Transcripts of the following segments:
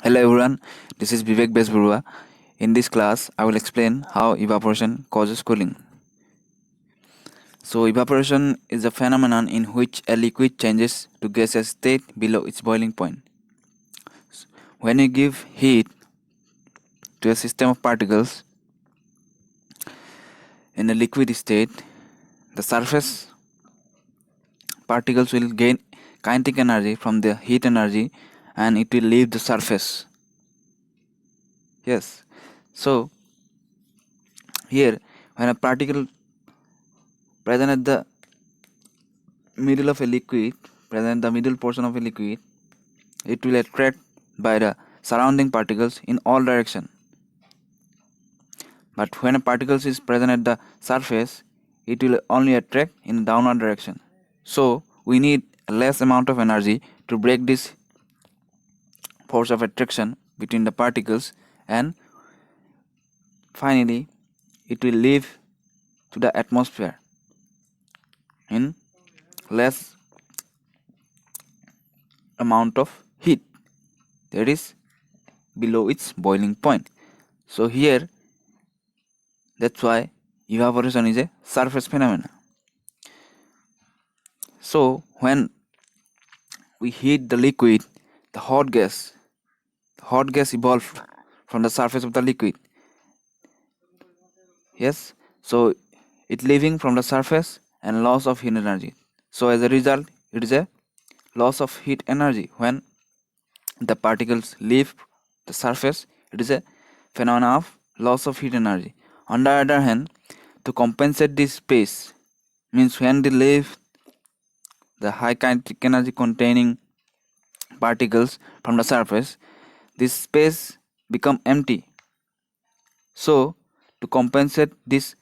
Hello everyone, this is Vivek Besburua. In this class, I will explain how evaporation causes cooling. So, evaporation is a phenomenon in which a liquid changes to gaseous state below its boiling point. When you give heat to a system of particles in a liquid state, the surface particles will gain kinetic energy from the heat energy and it will leave the surface. Yes, so here when a particle present at the middle of a liquid, present the middle portion of a liquid, it will attract by the surrounding particles in all direction. But when a particle is present at the surface, it will only attract in downward direction. So we need a less amount of energy to break this force of attraction between the particles, and finally it will leave to the atmosphere in less amount of heat, that is below its boiling point. So here, that's why evaporation is a surface phenomenon. So when we heat the liquid, the hot gas evolved from the surface of the liquid. Yes, so it leaving from the surface and loss of heat energy. So as a result, it is a loss of heat energy. When the particles leave the surface, it is a phenomenon of loss of heat energy. On the other hand, to compensate this space, means when they leave the high kinetic energy containing particles from the surface, this space become empty. So to compensate this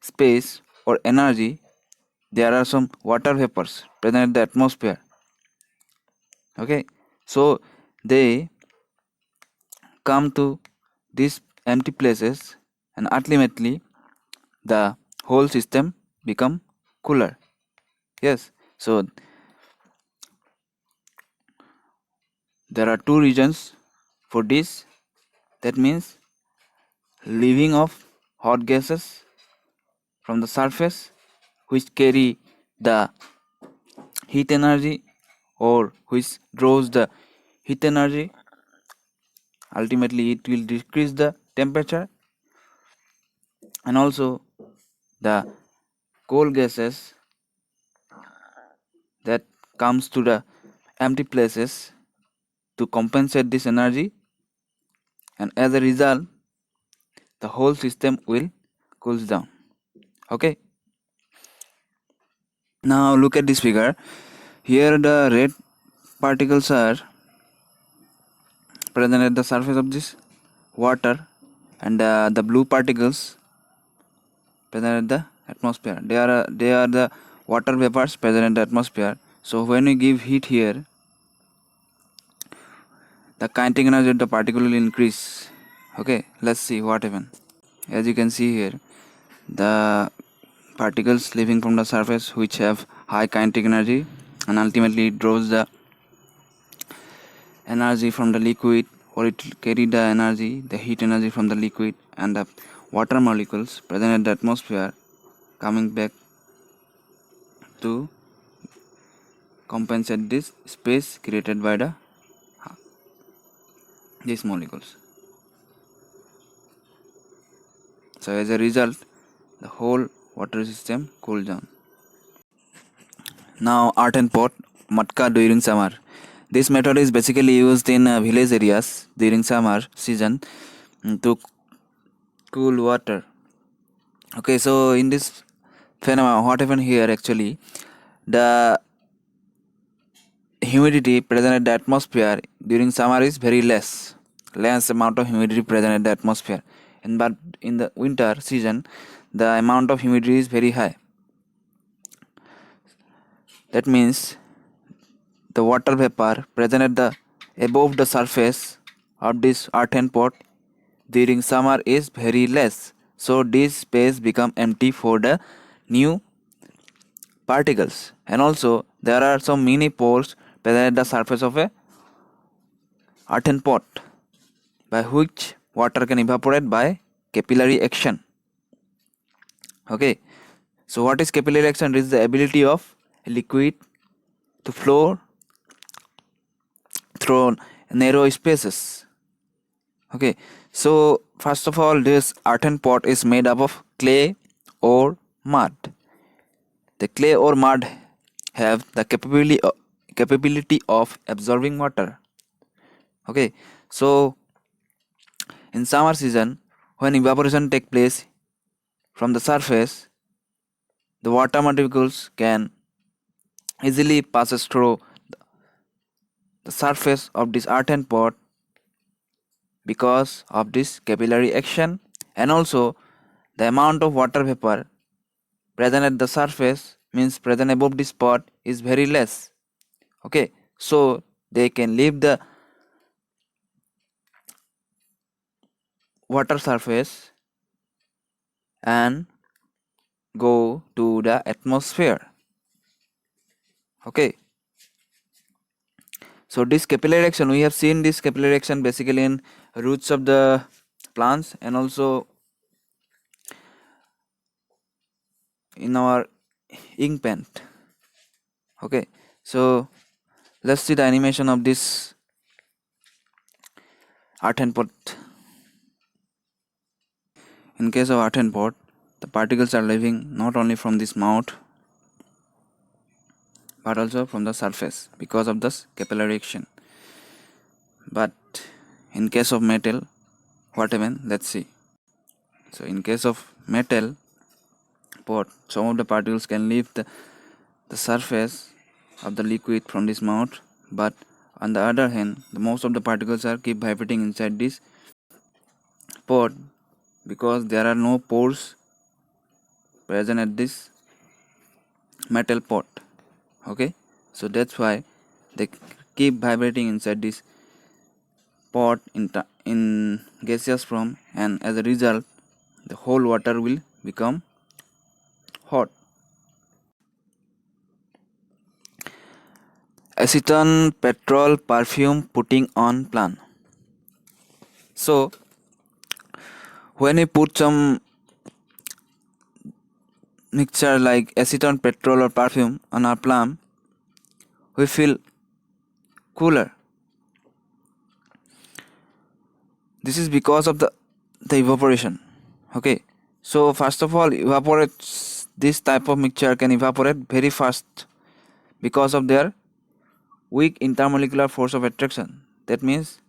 space or energy, there are some water vapors present in the atmosphere. Okay, so they come to these empty places and ultimately the whole system become cooler. Yes, so there are two reasons for this. That means leaving of hot gases from the surface which carry the heat energy or which draws the heat energy. Ultimately it will decrease the temperature, and also the cold gases that comes to the empty places to compensate this energy, and as a result the whole system will cools down. Okay, now look at this figure. Here the red particles are present at the surface of this water, and the blue particles present at the atmosphere. They are the water vapors present in the atmosphere. So when we give heat here, the kinetic energy of the particle will increase. Okay, let's see what happens. As you can see here, the particles leaving from the surface which have high kinetic energy, and ultimately it draws the energy from the liquid, or it will carry the energy, the heat energy from the liquid, and the water molecules present in the atmosphere coming back to compensate this space created by these molecules. So as a result, the whole water system cools down. Now Earthen pot, Matka during summer. This method is basically used in village areas during summer season to cool water. Okay, so in this phenomenon, what happened here actually, the humidity present in the atmosphere during summer is very less amount of humidity present in the atmosphere, and but in the winter season the amount of humidity is very high. That means the water vapor present at the above the surface of this earthen pot during summer is very less, so this space become empty for the new particles, and also there are some mini pores present at the surface of a earthen pot. by which water can evaporate by capillary action. Okay, so what is capillary action? It is the ability of a liquid to flow through narrow spaces. Okay, so first of all, this earthen pot is made up of clay or mud. The clay or mud have the capability of absorbing water. Okay, so in summer season, when evaporation take place from the surface, the water molecules can easily passes through the surface of this earthen pot because of this capillary action, and also the amount of water vapor present at the surface, means present above this pot, is very less. Okay, so they can leave the water surface and go to the atmosphere. Okay, so this capillary action, we have seen this capillary action basically in roots of the plants and also in our ink paint. Okay, so let's see the animation of this earthen pot. In case of earthen pot, the particles are leaving not only from this mouth but also from the surface because of this capillary action. But in case of metal, what happened? Let's see. So in case of metal pot, some of the particles can leave the surface of the liquid from this mouth, but on the other hand, the most of the particles are keep vibrating inside this pot because there are no pores present at this metal pot. Okay, so that's why they keep vibrating inside this pot in gaseous form, and as a result the whole water will become hot. Aceton, petrol, perfume putting on plant. So when we put some mixture like aceton, petrol or perfume on our plant, we feel cooler. This is because of the evaporation. Okay, so first of all, evaporates, this type of mixture can evaporate very fast because of their weak intermolecular force of attraction. That means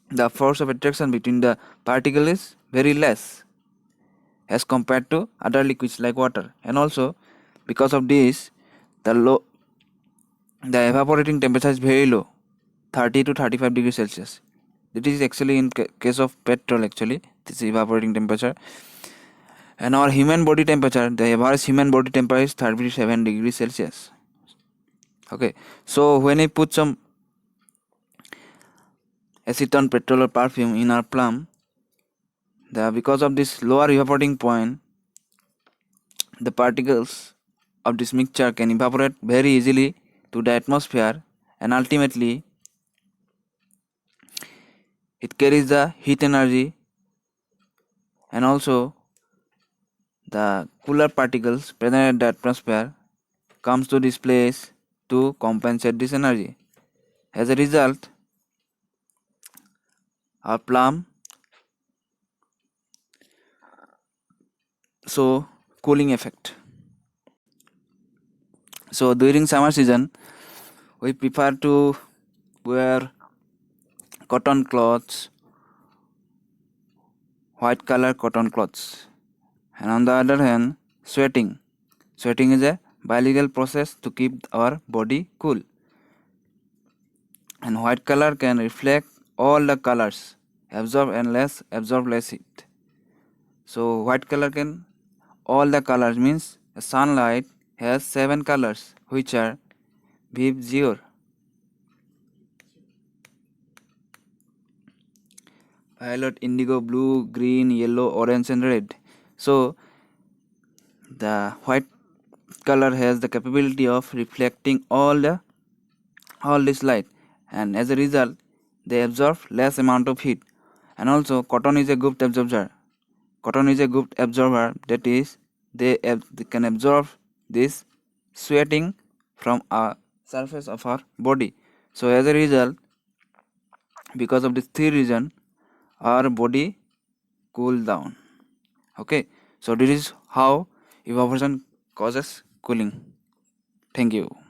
the force of attraction between the particle is very less as compared to other liquids like water, and also because of this the evaporating temperature is very low, 30 to 35 degrees Celsius. It is actually in case of petrol, actually this evaporating temperature. And our human body temperature, the average human body temperature is 37 degrees Celsius. Okay, so when I put some aceton, petrol or perfume in our plum, because of this lower evaporating point, the particles of this mixture can evaporate very easily to the atmosphere, and ultimately it carries the heat energy, and also the cooler particles present in the atmosphere comes to this place to compensate this energy. As a result, our plum show cooling effect. So during summer season, we prefer to wear cotton clothes, white color cotton clothes, and on the other hand, sweating. Sweating is a biological process to keep our body cool, and white color can reflect all the colors, absorb less heat. So white color can all the colors, means sunlight has 7 colors which are viv, zior, violet, indigo, blue, green, yellow, orange and red. So the white color has the capability of reflecting all this light, and as a result they absorb less amount of heat. And also cotton is a good absorber. Cotton is a good absorber, that is they can absorb this sweating from a surface of our body. So as a result, because of this three reason, our body cool down. Okay, so this is how evaporation causes cooling. Thank you.